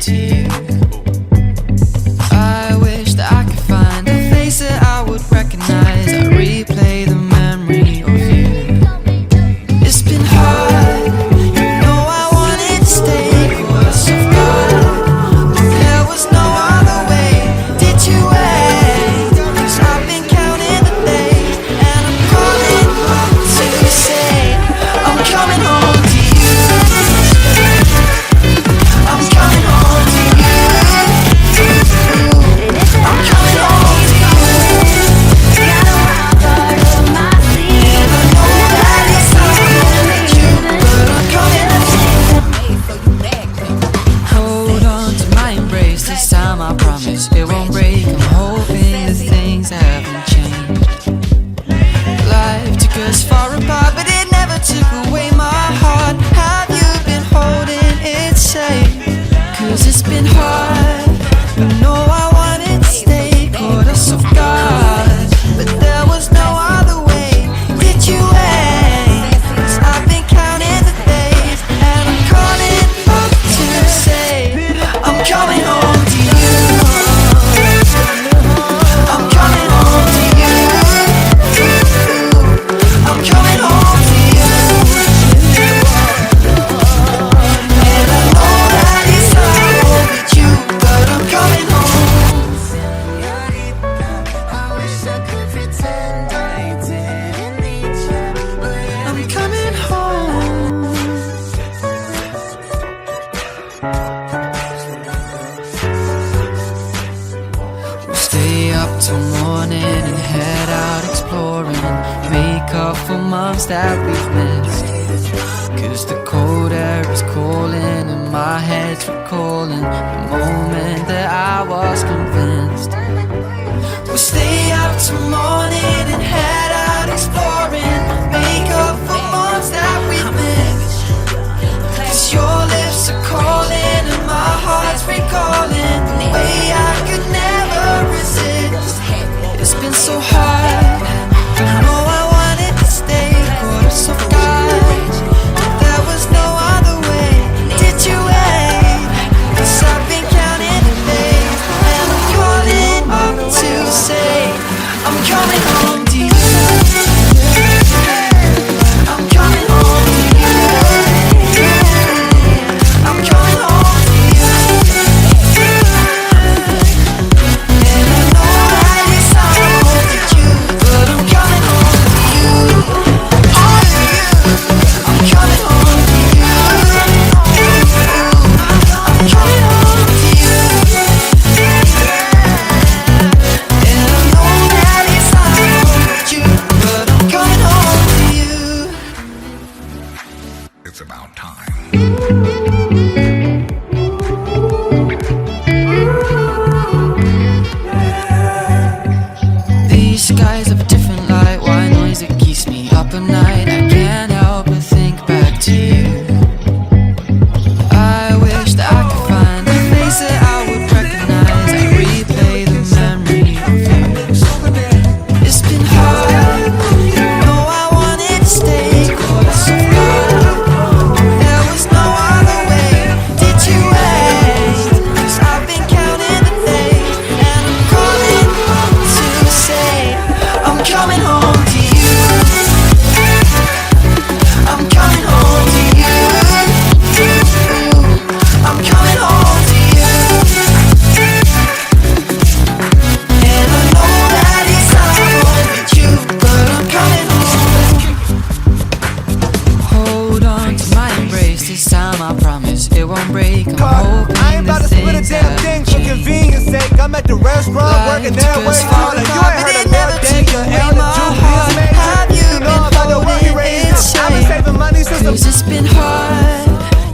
to you. I wish that I could find a face that I would recognize. I replay the memory of you. It's been hard, you know I wanted to stay close of God, but there was no other way. Did you wait? 'Cause I've been counting the days, and I'm calling home to say I'm coming home to you. I'm coming home to you. I'm coming home to you. And I know that it's not with you, but I'm coming home. Hold on to my embrace, this time I promise it won't break. I'm hoping that things haven't changed. Life took us far apart, but it never took away my heart. Have you been holding it safe? 'Cause it's been hard, you know I wanted to stay caught us off guard, but there was no other way. Did you wait? 'Cause I've been counting the days, and I'm calling up to say I'm coming home to you. I'm coming home to you. I'm coming home to you. And I know that it's not with you, but I'm coming home. I'm coming home. We'll stay up till morning and head out exploring. Make up for months that we've missed. 'Cause the cold air is calling and my head's recalling the moment that I was convinced. We'll stay up till morning and head out exploring. Make up for months that we've missed. 'Cause your lips are calling and my heart's recalling the way I could never resist. It's been so hard, I know I wanted to stay caught us off guard, but there was no other way. Did you wait? 'Cause I've been counting the days, and I'm calling up to say I'm coming home to you. I'm coming home to you. I'm coming home to you. And I know that it's not with you, but I'm coming home to you. I'm coming home to you. I'm coming home to you. And I know that it's not with you, but I'm coming home to you. It's about time. These skies have a different light, white noise that keeps me up at night. I can't help but think back to you. I wish that I could find a face that I would recognize. I replay the memory of you. It's been hard, you know I wanted to stay caught us off guard, but there was no other way. Did you wait? 'Cause I've been counting the days, and I'm calling up to say I'm coming home to you. I'm coming home to you. I'm coming home to you. And I know that it's not with you, but I'm coming home. Hold on to my embrace, this time I promise it won't break. I'm hoping I ain't about to that split a things damn have thing for changed. convenience sake. I'm at the restaurant working there, waiting for like you ain't heard of no day. Your elder Julius Major, Have you you know been about the work he holding raised. it I've been safe? saving money since the 'Cause it's been hard,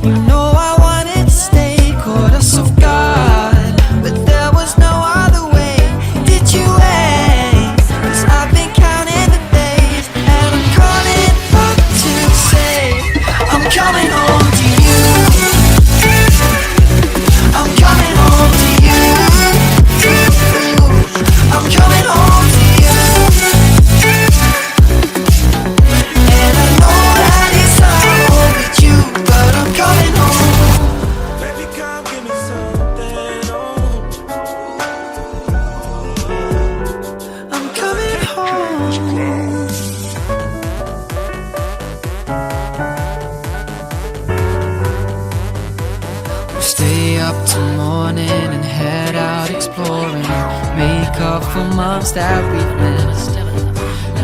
you know I wanted to stay caught us off guard, but there was no other way. Did you wait? 'Cause I've been counting the days, and I'm calling up to say I'm coming home to you. I'm coming home to you. I'm coming home exploring, make up for months that we've missed.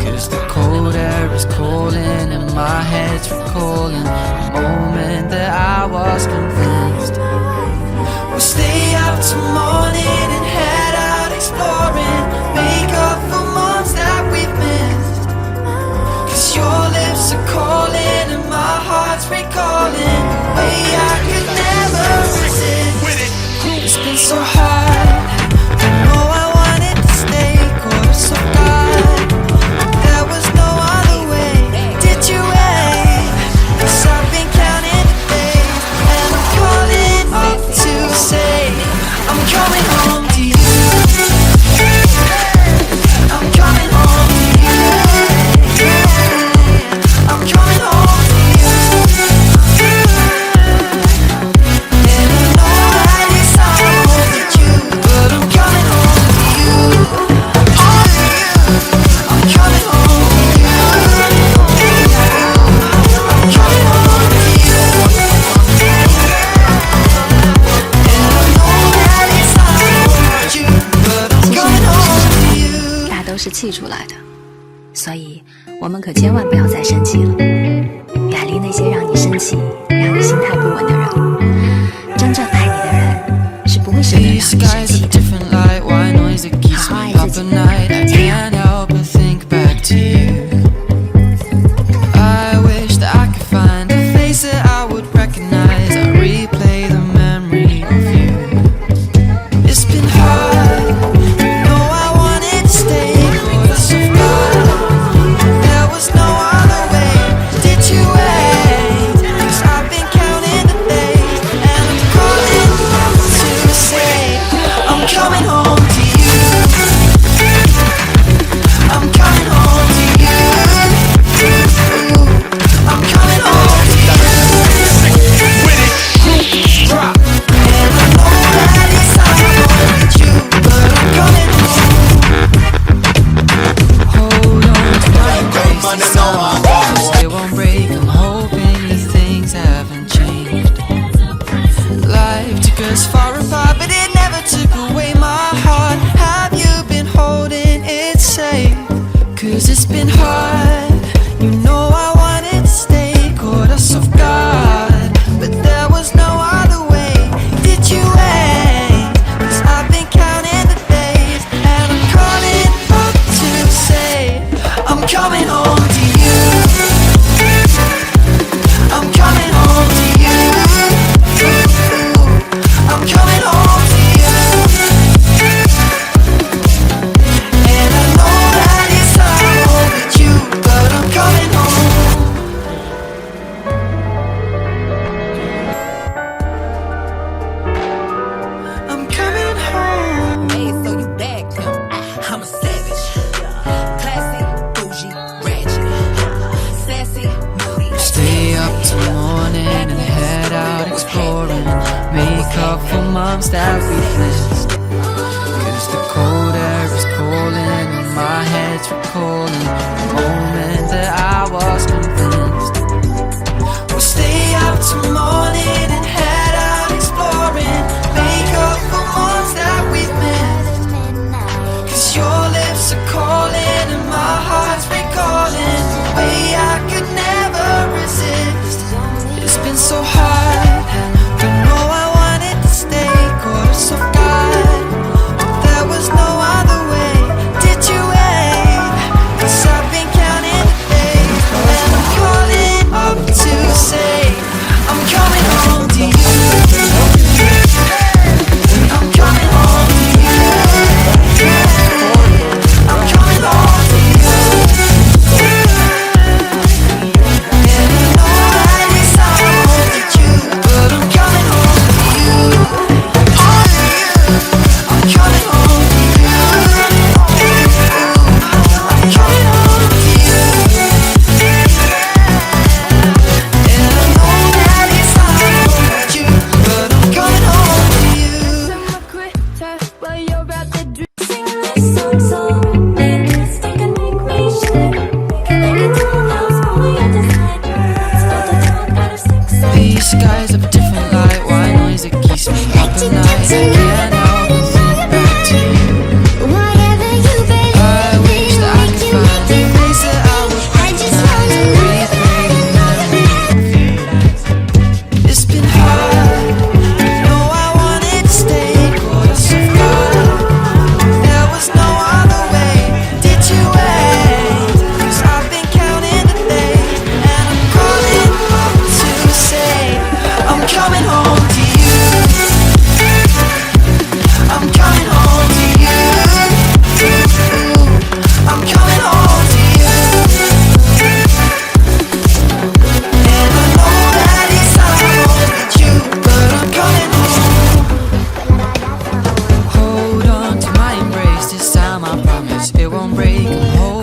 Cause the cold air is calling and my head's recalling the moment that I was convinced. We'll stay up till morning and head out exploring, make up for months that we've missed. Cause your lips are calling and my heart's recalling the way I could never resist. It's been so hard, I know I wanted to stay close, so God, there was no other way. Did you wait? Cause I've been counting the days and I'm calling up to say I'm coming home to you. I'm coming home to you. I'm coming home to you. And I know that it's hard with you, but I'm coming home to you. I'm coming home to you. I'm coming home to you. And I know that it's hard with you, but I'm coming home to you. 大都是气出来的，所以我们可千万不要再生气了。远离那些让你生气、让你心态不稳的人。真正爱你的人是不会舍得让你 These 生 skies 气 are 的。 different light, white noise that keeps me up at night. I can't help but think back to you. I wish that I could find a face that I would recognize. I replay the memory of you. It's been hard, you know I wanted to stay close of God. There was no other way. Did you wait? Cause I've been counting the days and I'm calling up to say I'm coming home to you. I'm coming home to you. I'm coming home to you. And I know that it's hard with you, but I'm coming home. Hold on to my embrace, this time still won't break. I'm hoping these things haven't changed. Life took us far apart, but it never took away my heart. Have you been holding it safe? Cause it's been hard, you know I wanted to stay caught us off guard, but there was no other way. Did you wait? Cause I've been counting the days and I'm calling up to say I'm coming home to you. I'm coming home to you. I'm coming home to you. And I know that it's hard with you, but I'm coming home. I'm coming home. Hey, so you back? I'm a savage. Classy, bougie, ratchet. Sassy, moody. Stay up till morning and head out exploring, make up for months that we've missed. Cause the cold air is calling and my head's recalling the moment that I was convinced. We'll stay up till morning and head out exploring, make up for months that we've missed. Cause your lips are calling and my heart's recalling the way I could never resist. It's been so hard, I know I wanted to stay close of God. take 'em home.